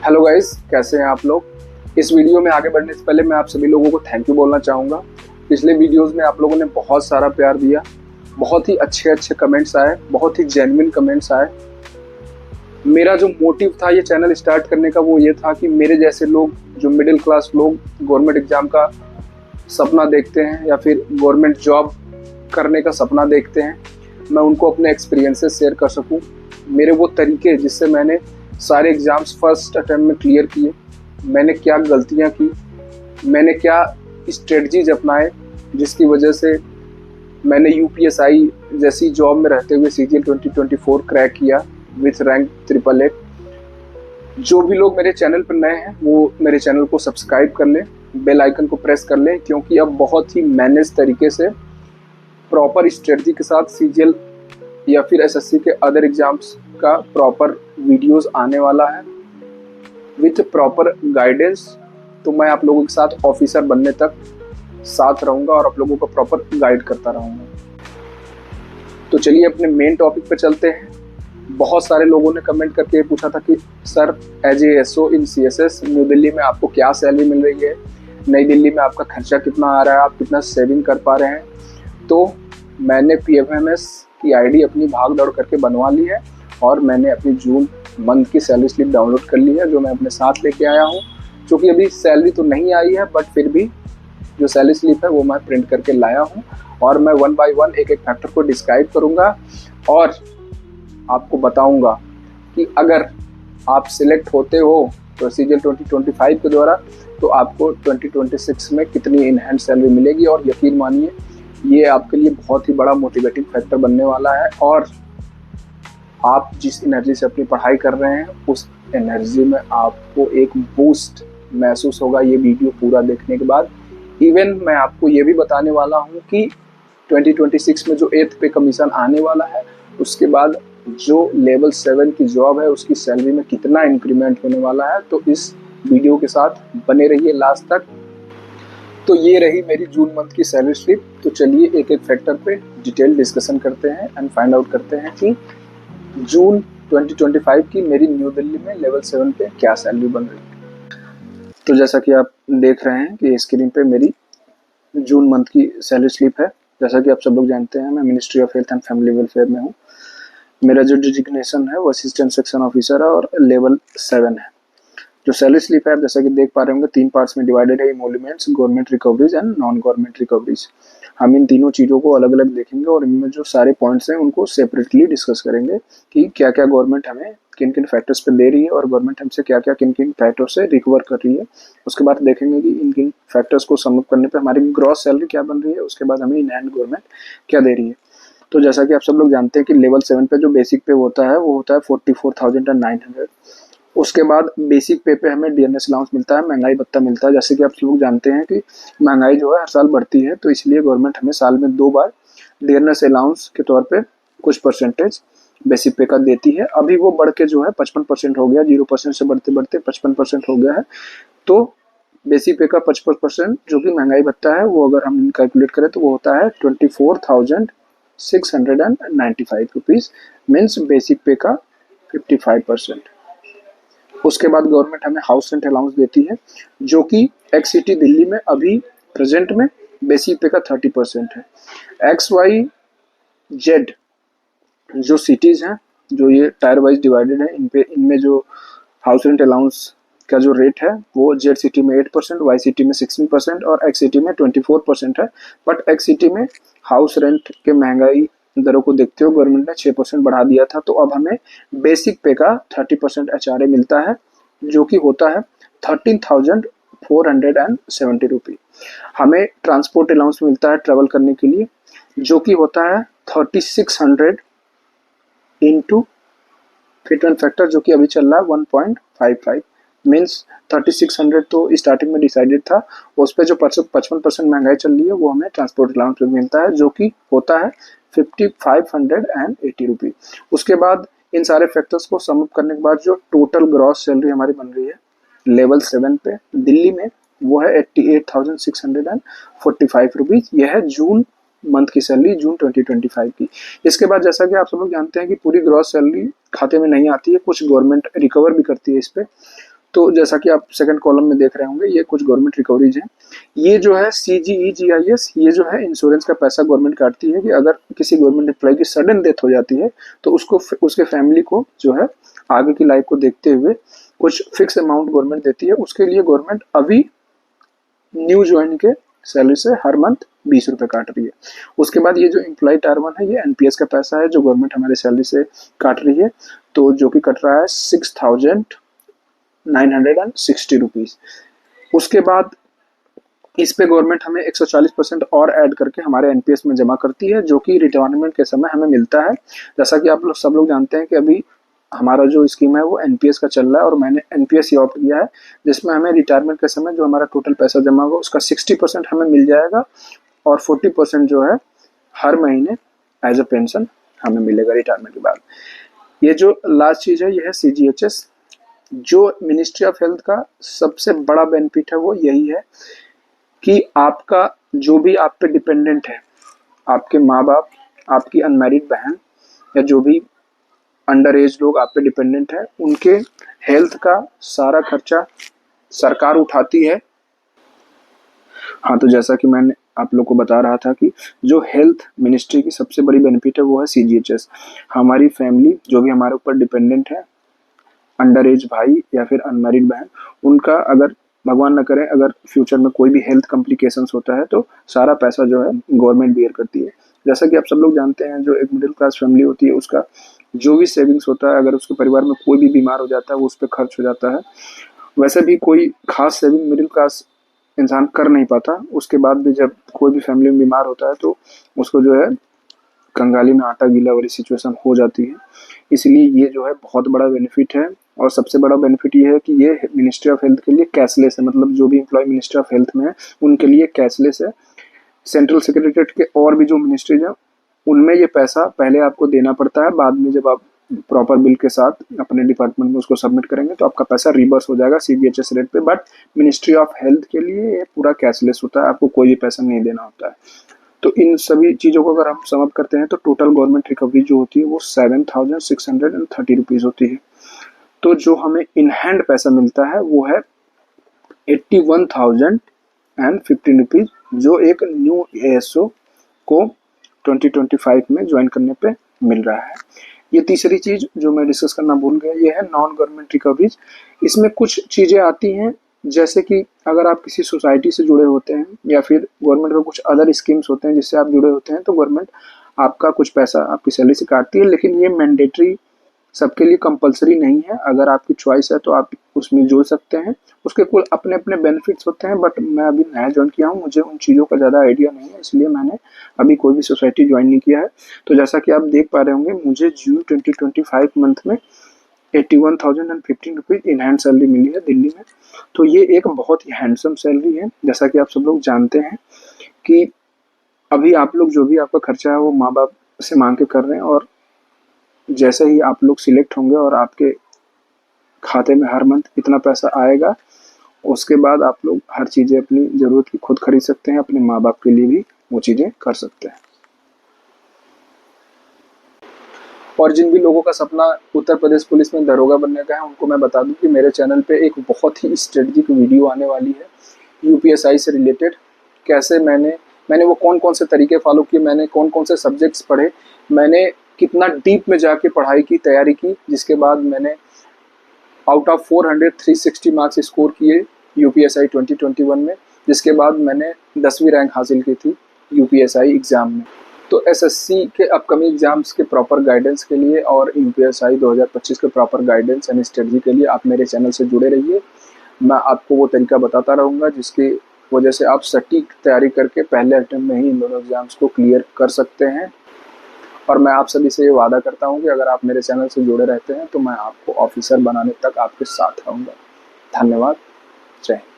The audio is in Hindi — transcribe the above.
हेलो गाइस, कैसे हैं आप लोग। इस वीडियो में आगे बढ़ने से पहले मैं आप सभी लोगों को थैंक यू बोलना चाहूँगा। पिछले वीडियोस में आप लोगों ने बहुत सारा प्यार दिया, बहुत ही अच्छे अच्छे कमेंट्स आए, बहुत ही जेन्युइन कमेंट्स आए। मेरा जो मोटिव था ये चैनल स्टार्ट करने का वो ये था कि मेरे जैसे लोग, जो मिडिल क्लास लोग गवर्नमेंट एग्जाम का सपना देखते हैं या फिर गवर्नमेंट जॉब करने का सपना देखते हैं, मैं उनको अपने एक्सपीरियंसेस शेयर कर सकूं। मेरे वो तरीके जिससे मैंने सारे एग्ज़ाम्स फर्स्ट अटेम्प्ट में क्लियर किए, मैंने क्या गलतियां की, मैंने क्या स्ट्रेटजीज अपनाए जिसकी वजह से मैंने यूपीएसआई जैसी जॉब में रहते हुए सीजीएल 2024 क्रैक किया विथ रैंक 888। जो भी लोग मेरे चैनल पर नए हैं वो मेरे चैनल को सब्सक्राइब कर लें, बेल आइकन को प्रेस कर लें, क्योंकि अब बहुत ही मैनेज तरीके से प्रॉपर स्ट्रेटजी के साथ सीजीएल या फिर एसएससी के अदर एग्जाम्स का प्रॉपर वीडियोस आने वाला है विथ प्रॉपर गाइडेंस। तो मैं आप लोगों के साथ ऑफिसर बनने तक साथ रहूँगा और आप लोगों को प्रॉपर गाइड करता रहूँगा। तो चलिए अपने मेन टॉपिक पर चलते हैं। बहुत सारे लोगों ने कमेंट करके पूछा था कि sir as a SO in CSS New Delhi में आपको क्या सैलरी मिल रही है, नई दिल्ली में आपका खर्चा कितना आ रहा है, आप कितना सेविंग कर पा रहे हैं। तो मैंने पीएफएमएस की आईडी अपनी भाग दौड़ करके बनवा ली है और मैंने अपनी जून मंथ की सैलरी स्लिप डाउनलोड कर ली है, जो मैं अपने साथ लेके आया हूँ। क्योंकि अभी सैलरी तो नहीं आई है, बट फिर भी जो सैलरी स्लिप है वो मैं प्रिंट करके लाया हूँ और मैं वन बाय वन एक एक फैक्टर को डिस्क्राइब करूँगा और आपको बताऊँगा कि अगर आप सिलेक्ट होते हो तो सीजीएल 2025 के द्वारा तो आपको 2026 में कितनी इनहैंड सैलरी मिलेगी। और यकीन मानिए ये आपके लिए बहुत ही बड़ा मोटिवेटिंग फैक्टर बनने वाला है और आप जिस एनर्जी से अपनी पढ़ाई कर रहे हैं उस एनर्जी में आपको एक बूस्ट महसूस होगा ये वीडियो पूरा देखने के बाद। इवन मैं आपको ये भी बताने वाला हूँ कि 2026 में जो 8th पे कमीशन आने वाला है उसके बाद जो लेवल 7 की जॉब है उसकी सैलरी में कितना इंक्रीमेंट होने वाला है। तो इस वीडियो के साथ बने रहिए लास्ट तक। तो ये रही मेरी जून मंथ की सैलरी स्लिप। तो चलिए एक एक फैक्टर पे डिटेल डिस्कशन करते हैं एंड फाइंड आउट करते हैं कि जून 2025 की मेरी न्यू दिल्ली में लेवल 7 पे क्या सैलरी बन रही है। तो जैसा कि आप देख रहे हैं कि स्क्रीन पे मेरी जून मंथ की सैलरी स्लिप है। जैसा कि आप सब लोग जानते हैं मैं ministry of health and family welfare में हूँ। मेरा जो डिजिग्नेशन है वो असिस्टेंट सेक्शन ऑफिसर है और लेवल 7 है। जो सैलरी स्लिप है आप जैसा कि देख पा रहे होंगे 3 पार्ट्स में डिवाइडेड है, emoluments, government recoveries and non government recoveries. हम इन तीनों चीज़ों को अलग अलग देखेंगे और इनमें जो सारे पॉइंट्स हैं उनको सेपरेटली डिस्कस करेंगे कि क्या क्या गवर्नमेंट हमें किन किन फैक्टर्स पे दे रही है और गवर्नमेंट हमसे क्या क्या किन किन फैक्टर्स से रिकवर कर रही है। उसके बाद देखेंगे कि इन किन फैक्टर्स को सम अप करने पर हमारी ग्रॉस सैलरी क्या बन रही है, उसके बाद हमें इन हैंड गवर्नमेंट क्या दे रही है। तो जैसा कि आप सब लोग जानते हैं कि लेवल 7 पे जो बेसिक पे होता है वो होता है 44,900। उसके बाद बेसिक पे पे हमें डीएनएस अलाउंस मिलता है, महंगाई भत्ता मिलता है। जैसे कि आप लोग जानते हैं कि महंगाई जो है हर साल बढ़ती है, तो इसलिए गवर्नमेंट हमें साल में 2 बार डीएनएस अलाउंस के तौर पे कुछ परसेंटेज बेसिक पे का देती है। अभी वो बढ़ के जो है 55% हो गया, 0% से बढ़ते बढ़ते 55% हो गया है। तो बेसिक पे का 55% जो कि महंगाई भत्ता है वो अगर हम कैलकुलेट करें तो वो होता है 24,695 रुपीज़, मीन्स बेसिक पे का 55%। उसके बाद गवर्नमेंट हमें हाउस रेंट अलाउंस देती है जो कि एक्स सिटी दिल्ली में अभी प्रेजेंट में बेसिक पे का 30% है। एक्स वाई जेड जो सिटीज़ हैं जो ये टायर वाइज डिवाइडेड है, इनमें जो हाउस रेंट अलाउंस का जो रेट है वो जेड सिटी में 8%, वाई सिटी में 16% और एक्स सिटी में 24% है। बट एक्स सिटी में हाउस रेंट के महंगाई दरों को देखते हुए गवर्नमेंट ने 6% बढ़ा दिया था, तो अब हमें बेसिक पे का 30% एचआरए मिलता है जो कि होता है 13,470 रुपये। हमें ट्रांसपोर्ट अलाउंस मिलता है ट्रेवल करने के लिए जो कि होता है 3600 इंटू फिटमेंट फैक्टर जो कि अभी चल रहा है 1.55, मीन्स 3600 तो स्टार्टिंग में डिसाइडेड था, उस पर जो 55% महंगाई चल रही है वो हमें ट्रांसपोर्ट अलाउंस में मिलता है जो कि होता है 5580 रुपये। उसके बाद इन सारे फैक्टर्स को सम अप करने के बाद जो टोटल ग्रॉस सैलरी हमारी बन रही है लेवल 7 पे दिल्ली में वो है 88,645 रुपीज़। यह है जून मंथ की सैलरी जून 2025 की। इसके बाद जैसा कि आप सब लोग जानते हैं कि पूरी ग्रॉस सैलरी खाते में नहीं आती है, कुछ गवर्नमेंट रिकवर भी करती है इस पे। तो जैसा कि आप सेकंड कॉलम में देख रहे होंगे, ये कुछ गवर्नमेंट रिकवरीज हैं। ये जो है CGEGIS, ये जो है इंश्योरेंस का पैसा गवर्नमेंट काटती है कि अगर किसी गवर्नमेंट एम्प्लॉय की सडन डेथ हो जाती है तो उसको, उसके फैमिली को जो है आगे की लाइफ को देखते हुए कुछ फिक्स अमाउंट गवर्नमेंट देती है। उसके लिए गवर्नमेंट अभी न्यू ज्वाइन के सैलरी से हर मंथ 20 रुपये काट रही है। उसके बाद ये जो एम्प्लॉय टायर 1 है, ये NPS का पैसा है जो गवर्नमेंट हमारे सैलरी से काट रही है, तो जो कि कट रहा है 6,960 रुपीज़। उसके बाद इस पे गवर्नमेंट हमें 140% और ऐड करके हमारे NPS में जमा करती है, जो कि रिटायरमेंट के समय हमें मिलता है। जैसा कि आप लोग सब लोग जानते हैं कि अभी हमारा जो स्कीम है वो NPS का चल रहा है और मैंने NPS ही ऑप्ट किया है, जिसमें हमें रिटायरमेंट के समय जो हमारा टोटल पैसा जमा होगा उसका 60% हमें मिल जाएगा और 40% जो है हर महीने एज अ पेंशन हमें मिलेगा रिटायरमेंट के बाद। ये जो लास्ट चीज़ है ये है CGHS। जो मिनिस्ट्री ऑफ हेल्थ का सबसे बड़ा बेनिफिट है वो यही है कि आपका जो भी आप पे डिपेंडेंट है, आपके माँ बाप, आपकी अनमैरिड बहन या जो भी अंडर एज लोग आप पे डिपेंडेंट है, उनके हेल्थ का सारा खर्चा सरकार उठाती है। हाँ, तो जैसा कि मैंने आप लोग को बता रहा था कि जो हेल्थ मिनिस्ट्री की सबसे बड़ी बेनिफिट है वो है CGHS। हमारी फैमिली जो भी हमारे ऊपर डिपेंडेंट है, अंडर एज भाई या फिर अनमैरिड बहन, उनका अगर भगवान न करे अगर फ्यूचर में कोई भी हेल्थ कॉम्प्लिकेशंस होता है तो सारा पैसा जो है गवर्नमेंट बियर करती है। जैसा कि आप सब लोग जानते हैं, जो एक मिडिल क्लास फैमिली होती है उसका जो भी सेविंग्स होता है, अगर उसके परिवार में कोई भी बीमार हो जाता है वो उस पर खर्च हो जाता है। वैसे भी कोई खास सेविंग मिडिल क्लास इंसान कर नहीं पाता, उसके बाद भी जब कोई भी फैमिली में बीमार होता है तो उसको जो है कंगाली में आटा गीला वाली सिचुएशन हो जाती है। इसलिए ये जो है बहुत बड़ा बेनिफिट है। और सबसे बड़ा बेनिफिट ये है कि ये मिनिस्ट्री ऑफ हेल्थ के लिए कैशलेस है, मतलब जो भी एम्प्लॉय मिनिस्ट्री ऑफ हेल्थ में है उनके लिए कैशलेस है। सेंट्रल सेक्रेटरीट के और भी जो मिनिस्ट्रीज हैं उनमें ये पैसा पहले आपको देना पड़ता है, बाद में जब आप प्रॉपर बिल के साथ अपने डिपार्टमेंट में उसको सबमिट करेंगे तो आपका पैसा रिवर्स हो जाएगा CGHS रेट पे। बट मिनिस्ट्री ऑफ हेल्थ के लिए ये पूरा कैशलेस होता है, आपको कोई भी पैसा नहीं देना होता है। तो इन सभी चीज़ों को अगर हम समअप करते हैं तो टोटल गवर्नमेंट रिकवरी जो होती है वो 7,630 रुपीज़ होती है। तो जो हमें इन हैंड पैसा मिलता है वो है 81,015 रुपीज़, जो एक न्यू ASO को 2025 में ज्वाइन करने पे मिल रहा है। ये तीसरी चीज़ जो मैं डिस्कस करना भूल गया, ये है नॉन गवर्नमेंट रिकवरीज। इसमें कुछ चीज़ें आती हैं, जैसे कि अगर आप किसी सोसाइटी से जुड़े होते हैं या फिर गवर्नमेंट का कुछ अदर स्कीम्स होते हैं जिससे आप जुड़े होते हैं तो गवर्नमेंट आपका कुछ पैसा आपकी सैलरी से काटती है, लेकिन ये मैंडेटरी सबके लिए कंपलसरी नहीं है। अगर आपकी चॉइस है तो आप उसमें जुड़ सकते हैं। उसके कुल अपने अपने बेनिफिट्स होते हैं, बट मैं अभी नया ज्वाइन किया हूँ, मुझे उन चीज़ों का ज़्यादा आइडिया नहीं है, इसलिए मैंने अभी कोई भी सोसाइटी ज्वाइन नहीं किया है। तो जैसा कि आप देख पा रहे होंगे, मुझे जून 2025 मंथ में 81,015 रुपीज़ इन हैंड सैलरी मिली है दिल्ली में। तो ये एक बहुत ही हैंडसम सैलरी है। जैसा कि आप सब लोग जानते हैं कि अभी आप लोग जो भी आपका खर्चा है वो माँ बाप से मांग के कर रहे हैं, और जैसे ही आप लोग सिलेक्ट होंगे और आपके खाते में हर मंथ इतना पैसा आएगा, उसके बाद आप लोग हर चीज़ें अपनी ज़रूरत की खुद खरीद सकते हैं, अपने माँ बाप के लिए भी वो चीज़ें कर सकते हैं। और जिन भी लोगों का सपना उत्तर प्रदेश पुलिस में दरोगा बनने का है, उनको मैं बता दूं कि मेरे चैनल पे एक बहुत ही स्ट्रेटजिक वीडियो आने वाली है UPSI से रिलेटेड। कैसे मैंने वो कौन कौन से तरीके फॉलो किए, मैंने कौन कौन से सब्जेक्ट्स पढ़े, मैंने कितना डीप में जाके पढ़ाई की, तैयारी की, जिसके बाद मैंने आउट ऑफ 400 360 मार्क्स स्कोर किए UPSI 2021 में, जिसके बाद मैंने 10वीं रैंक हासिल की थी UPSI एग्ज़ाम में। तो SSC के अपकमिंग एग्जाम्स के प्रॉपर गाइडेंस के लिए और UPSI 2025 के प्रॉपर गाइडेंस एंड स्ट्रेटजी के लिए आप मेरे चैनल से जुड़े रहिए। मैं आपको वो तरीका बताता रहूँगा जिसकी वजह से आप सटीक तैयारी करके पहले अटेम्प्ट में ही इन दोनों एग्जाम्स को क्लियर कर सकते हैं। और मैं आप सभी से ये वादा करता हूँ कि अगर आप मेरे चैनल से जुड़े रहते हैं तो मैं आपको ऑफिसर बनाने तक आपके साथ रहूँगा। धन्यवाद। जय हिंद।